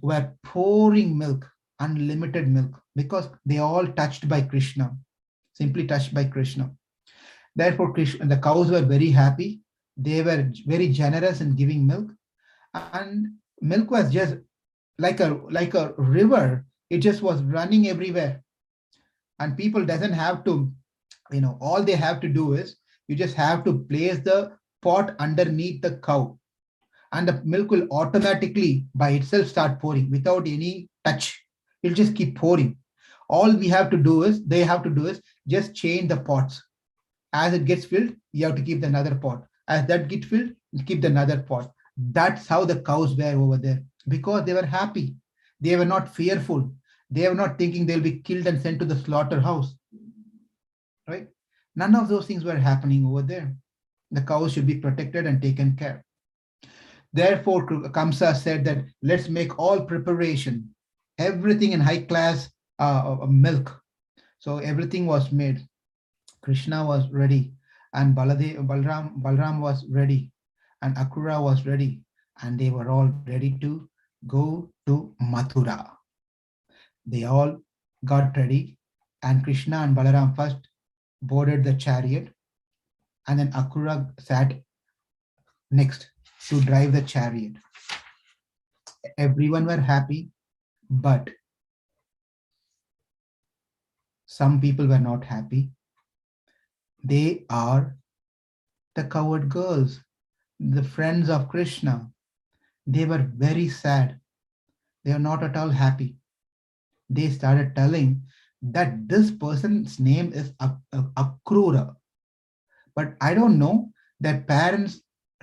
were pouring milk, unlimited milk, because they all touched by Krishna, simply touched by Krishna. Therefore, the cows were very happy. They were very generous in giving milk, and milk was just like a river. It just was running everywhere, and people doesn't have to, all they have to do is you just have to place the pot underneath the cow, and the milk will automatically by itself start pouring without any touch. It'll just keep pouring. All they have to do is just change the pots. As it gets filled, you have to keep another pot. As that gets filled, keep another pot. That's how the cows were over there, because they were happy. They were not fearful. They were not thinking they'll be killed and sent to the slaughterhouse. Right? None of those things were happening over there. The cows should be protected and taken care. Therefore, Kamsa said that let's make all preparation, everything in high class milk. So everything was made. Krishna was ready, and Balram was ready, and Akrura was ready, and they were all ready to go to Mathura. They all got ready, and Krishna and Balaram first boarded the chariot, and then Akrura sat next to drive the chariot. Everyone were happy, but some people were not happy. They are the coward girls, the friends of Krishna. They were very sad. They are not at all happy. They started telling that this person's name is Akrura. But I don't know, that parents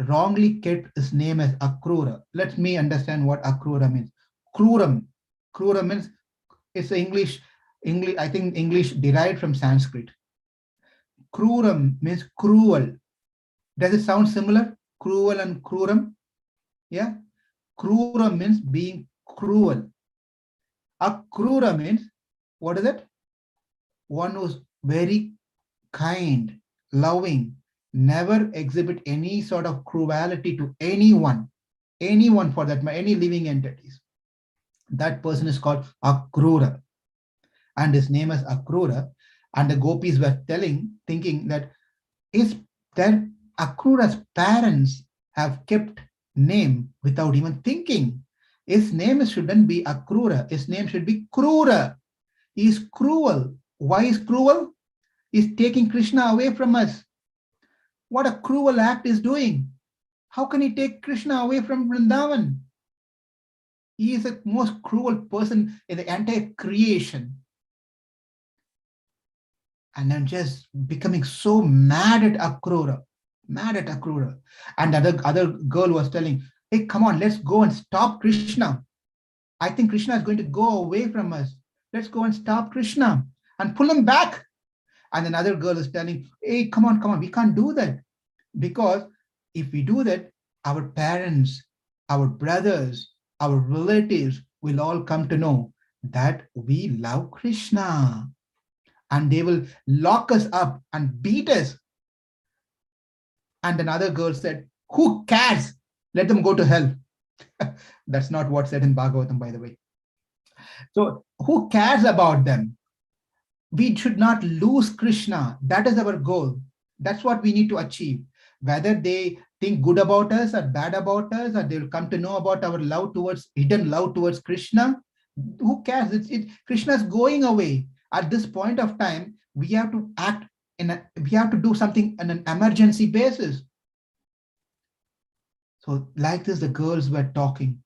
wrongly kept his name as Akrura. Let me understand what Akrura means. Kruram. Krura means, it's English, I think English derived from Sanskrit. Kruram means cruel. Does it sound similar? Cruel and kruram? Yeah. Kruram means being cruel. Akrura means, what is it? One who's very kind, loving, never exhibit any sort of cruelty to anyone for that matter, any living entities. That person is called Akrura, and his name is Akrura. And the gopis were thinking that Akrura's parents have kept name without even thinking. His name shouldn't be Akrura. His name should be Krura. He is cruel. Why is cruel? He's taking Krishna away from us. What a cruel act is doing. How can he take Krishna away from Vrindavan? He is the most cruel person in the entire creation. And I'm just becoming so mad at Akrura. And the other girl was telling, hey, come on, let's go and stop Krishna. I think Krishna is going to go away from us. Let's go and stop Krishna and pull him back. And another girl is telling, hey, come on, we can't do that. Because if we do that, our parents, our brothers, our relatives will all come to know that we love Krishna. And they will lock us up and beat us. And another girl said, who cares? Let them go to hell. That's not what's said in Bhagavatam, by the way. So who cares about them? We should not lose Krishna. That is our goal. That's what we need to achieve. Whether they think good about us or bad about us, or they will come to know about our hidden love towards Krishna, who cares? Krishna is going away. At this point of time, we have to act we have to do something on an emergency basis. So like this, the girls were talking.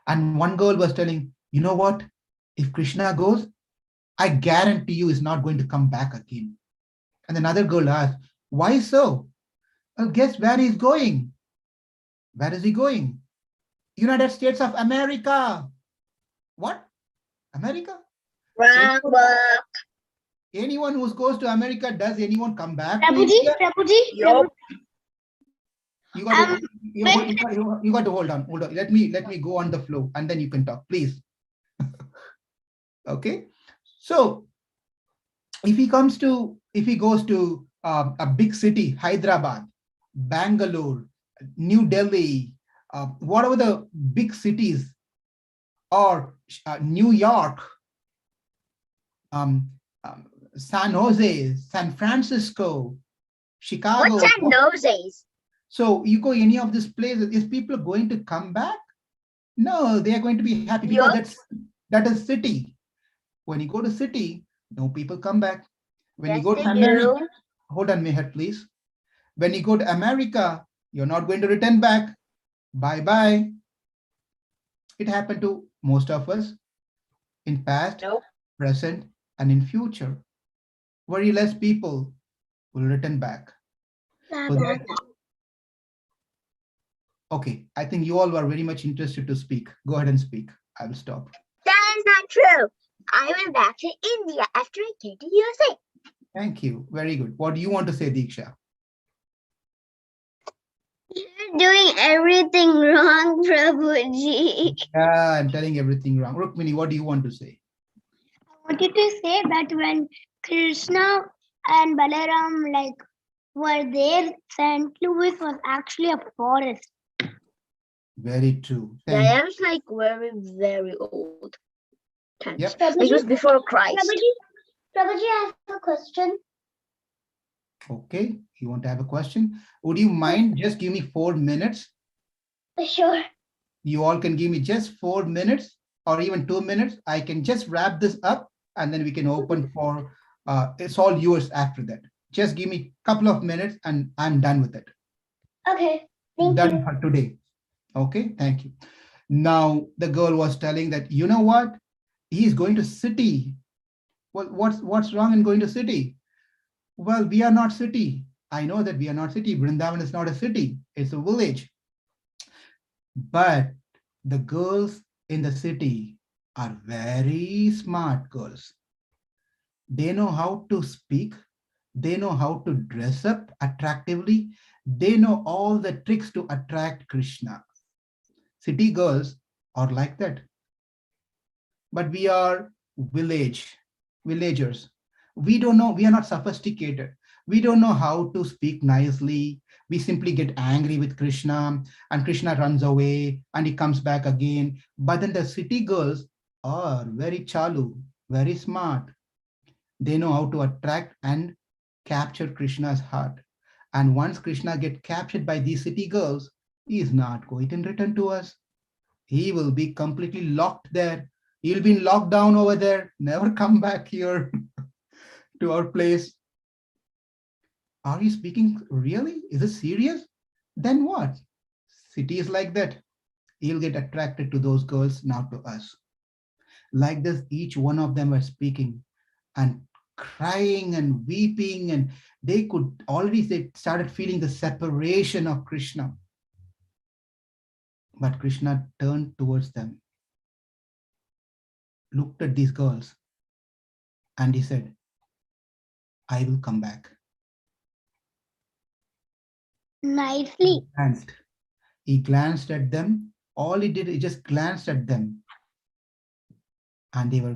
And one girl was telling, you know what? If Krishna goes, I guarantee you he's not going to come back again. And another girl asked, why so? Well, guess where he's going? Where is he going? United States of America. What? America? Wrong book. Anyone who goes to America, does anyone come back? Prabhuji, Yup. You got to hold on. Let me go on the flow, and then you can talk, please. Okay. So if he goes to a big city, Hyderabad, Bangalore, New Delhi, whatever the big cities, or New York, San Jose, San Francisco, Chicago. What's San Jose's? So you go any of these places, is people going to come back? No, they are going to be happy because that is city. When you go to city, no people come back. When you go to America, hold on, Meher, please. When you go to America, you're not going to return back. Bye-bye. It happened to most of us in past, present, and in future. Very less people will return back. Okay, I think you all were very much interested to speak. Go ahead and speak. I will stop. That is not true. I went back to India after I came to USA. Thank you. Very good. What do you want to say, Diksha? You're doing everything wrong, Prabhuji. Yeah, I'm telling everything wrong. Rukmini, what do you want to say? I wanted to say that when Krishna and Balaram were there, St. Louis was actually a forest. Very true. Yeah, Thank it was like very, very old. Times. Yep. It was before Christ. Prabhuji, I have a question. Okay. You want to have a question? Would you mind just give me 4 minutes? Sure. You all can give me just 4 minutes or even 2 minutes. I can just wrap this up and then we can open for, it's all yours after that. Just give me a couple of minutes and I'm done with it. Okay. Thank Done you. for today. Okay. Thank you. Now the girl was telling that, you know what? He's going to city. Well, what's wrong in going to city? Well, we are not city. I know that we are not city. Vrindavan is not a city. It's a village. But the girls in the city are very smart girls. They know how to speak. They know how to dress up attractively. They know all the tricks to attract Krishna. City girls are like that. But we are villagers. We don't know, we are not sophisticated. We don't know how to speak nicely. We simply get angry with Krishna and Krishna runs away and he comes back again. But then the city girls are very chalu, very smart. They know how to attract and capture Krishna's heart. And once Krishna gets captured by these city girls, he is not going to return to us. He will be completely locked there. He'll be locked down over there, never come back here to our place. Are you speaking really? Is it serious? Then what? City is like that. He'll get attracted to those girls, not to us. Like this, each one of them were speaking and crying and weeping, and they started feeling the separation of Krishna. But Krishna turned towards them, looked at these girls, and he said, I will come back. Nicely. He glanced at them. All he did, he just glanced at them. And they were,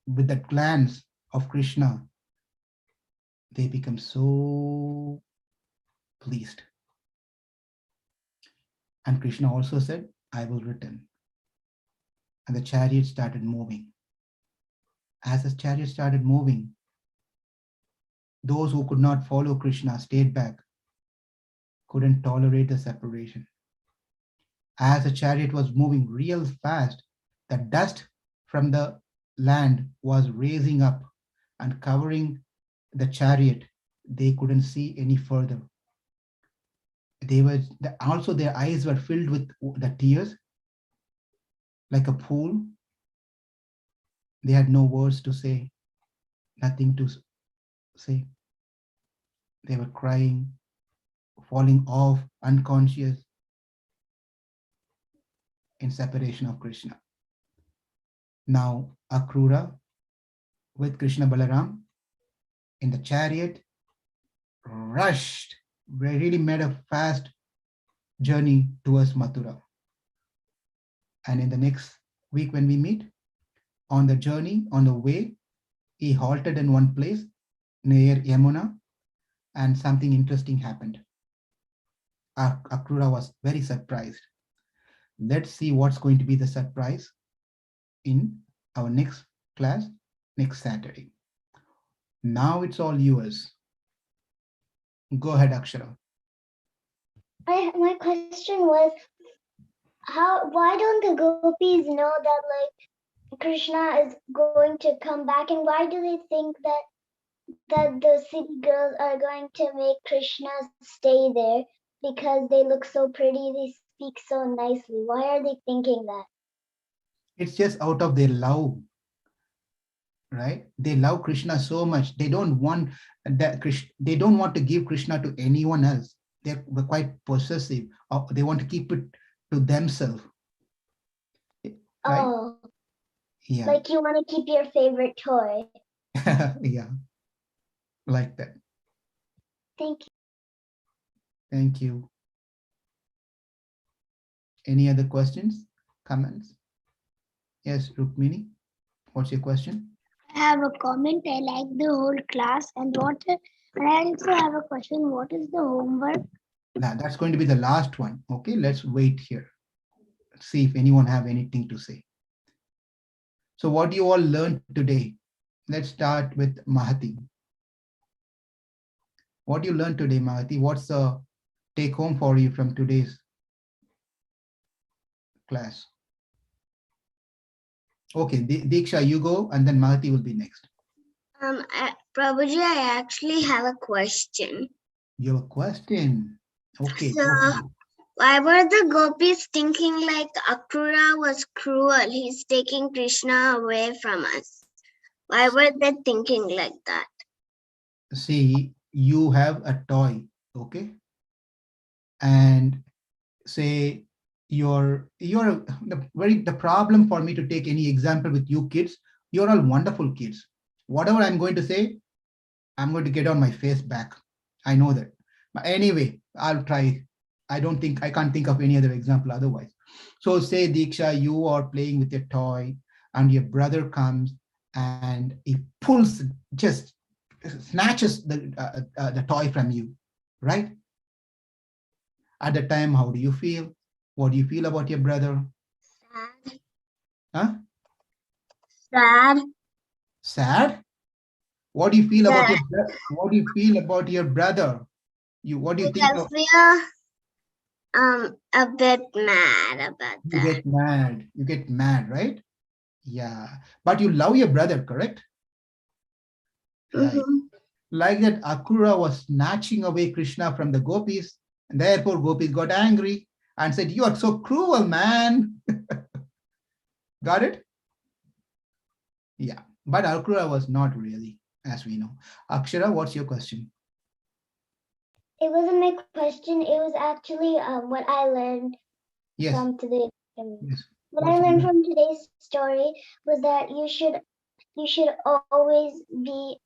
with that glance of Krishna, they become so pleased. And Krishna also said, I will return. And the chariot started moving. As the chariot started moving, those who could not follow Krishna stayed back, couldn't tolerate the separation. As the chariot was moving real fast, the dust from the land was raising up and covering the chariot. They couldn't see any further. Also their eyes were filled with the tears like a pool. They had no words to say, nothing to say. They were crying, falling off, unconscious in separation of Krishna. Now Akrura with Krishna Balaram in the chariot rushed, really made a fast journey towards Mathura. And in the next week when we meet, on the journey, on the way, he halted in one place near Yamuna and something interesting happened. Akrura was very surprised. Let's see what's going to be the surprise in our next class, next Saturday. Now it's all yours. Go ahead, Akshara. My question was, why don't the gopis know that Krishna is going to come back, and why do they think that the city girls are going to make Krishna stay there because they look so pretty, they speak so nicely? Why are they thinking that? It's just out of their love, right? They love Krishna so much. They don't want that they don't want to give Krishna to anyone else. They're quite possessive. They want to keep it to themselves. Right? Oh, yeah. Like you want to keep your favorite toy. Yeah. like that. Thank you. Thank you. Any other questions, comments? Yes, Rukmini, what's your question? I have a comment. I like the whole class. And I also have a question. What is the homework? That's going to be the last one. Okay, let's wait here. See if anyone have anything to say. So what you all learned today? Let's start with Mahati. What you learned today, Mahati? What's the take home for you from today's class? Okay, Diksha, you go, and then Mahati will be next. Prabhuji, I actually have a question. You have a question. Okay. So, Okay. why were the gopis thinking like Akrura was cruel? He's taking Krishna away from us. Why were they thinking like that? See, you have a toy, okay? And say the problem for me to take any example with you kids, you're all wonderful kids. Whatever I'm going to say, I'm going to get on my face back. I know that. But anyway, I'll try. I can't think of any other example otherwise. So say, Diksha, you are playing with your toy and your brother comes and he pulls, just snatches the toy from you, right? At the time, how do you feel? What do you feel about your brother? Sad. Huh? Sad. Sad? What do you feel about Sad. what do you feel about your brother? What do you think? I feel a bit mad about You that. get mad. You get mad, right? Yeah. But you love your brother, correct? Right. Like that, Akrura was snatching away Krishna from the gopis, and therefore gopis got angry and said, "You are so cruel, man." Got it? Yeah. But Akrura was not really, as we know. Akshara, what's your question? It wasn't my question. It was actually what I learned Yes. from today. Yes. What I learned from today's story was that you should always be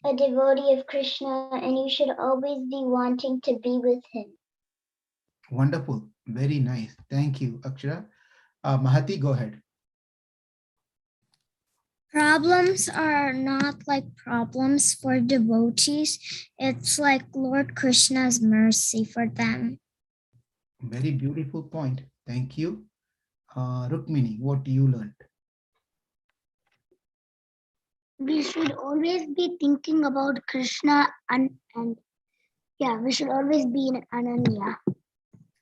a devotee of Krishna, and you should always be wanting to be with him. Wonderful. Very nice. Thank you, Akshara. Mahati, go ahead. Problems are not like problems for devotees. It's like Lord Krishna's mercy for them. Very beautiful point. Thank you. Rukmini, what you learned? We should always be thinking about Krishna and yeah, we should always be in Ananya.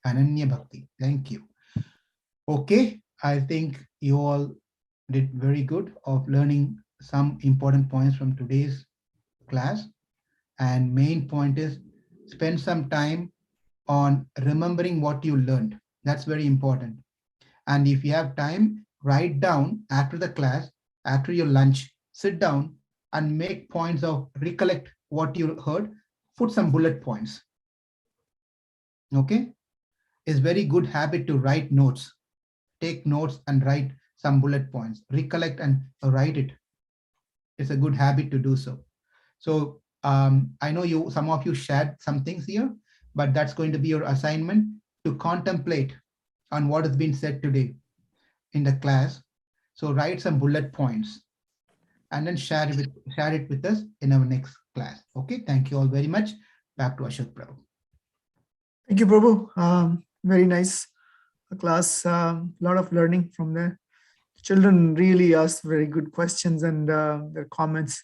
Ananya Bhakti. Thank you. Okay, I think you all did very good of learning some important points from today's class. And main point is spend some time on remembering what you learned. That's very important. And if you have time, write down after the class, after your lunch, sit down and make points of recollect what you heard, put some bullet points. Okay? It's very good habit to write notes. Take notes and write some bullet points. Recollect and write it. It's a good habit to do so. So I know some of you shared some things here, but that's going to be your assignment to contemplate on what has been said today in the class. So write some bullet points and then share it with us in our next class. Okay, thank you all very much. Back to Ashok Prabhu. Thank you, Prabhu. Very nice class. Lot of learning from there. Children really asked very good questions and their comments.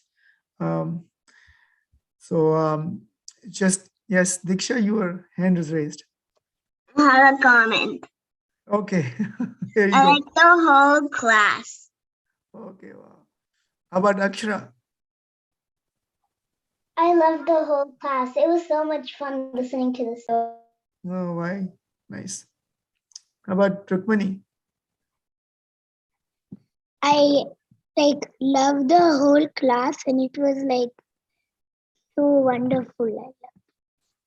Just, yes, Diksha, your hand is raised. I have a comment. Okay. Here you I go. like the whole class. Okay, wow. How about Akshara? I loved the whole class. It was so much fun listening to the story. Oh, why? Nice. How about Rukmini? I loved the whole class, and it was like so wonderful.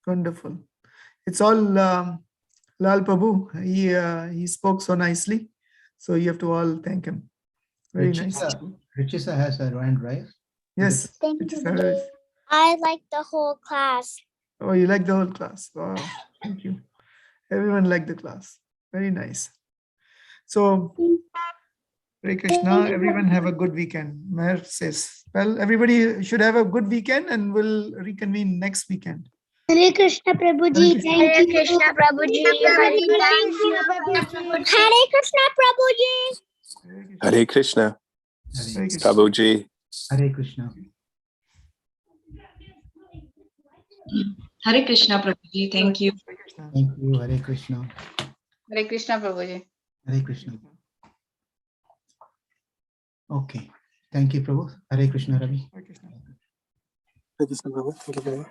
Wonderful. It's all Lal Prabhu. He spoke so nicely. So you have to all thank him. Very nice. Richisa has her hand raised. Yes. Thank you. I like the whole class. Oh, you like the whole class. Wow. Thank you. Everyone liked the class. Very nice. So, Hare Krishna, everyone have a good weekend. Meher says, well, everybody should have a good weekend and we'll reconvene next weekend. Hare Krishna Prabhuji, Krishna. thank Hare you. Krishna Prabhuji. Hare thank you. Hare Krishna Prabhuji. Hare Krishna, Hare Krishna. Prabhuji. Hare Krishna. Hare Krishna Prabhuji, thank you. Hare Krishna. Thank you. Hare Krishna. Hare Krishna Prabhuji. Hare Krishna. Okay. Thank you, Prabhu. Hare Krishna, Ravi. Hare Krishna. Hare Krishna, Prabhu. Thank you very much.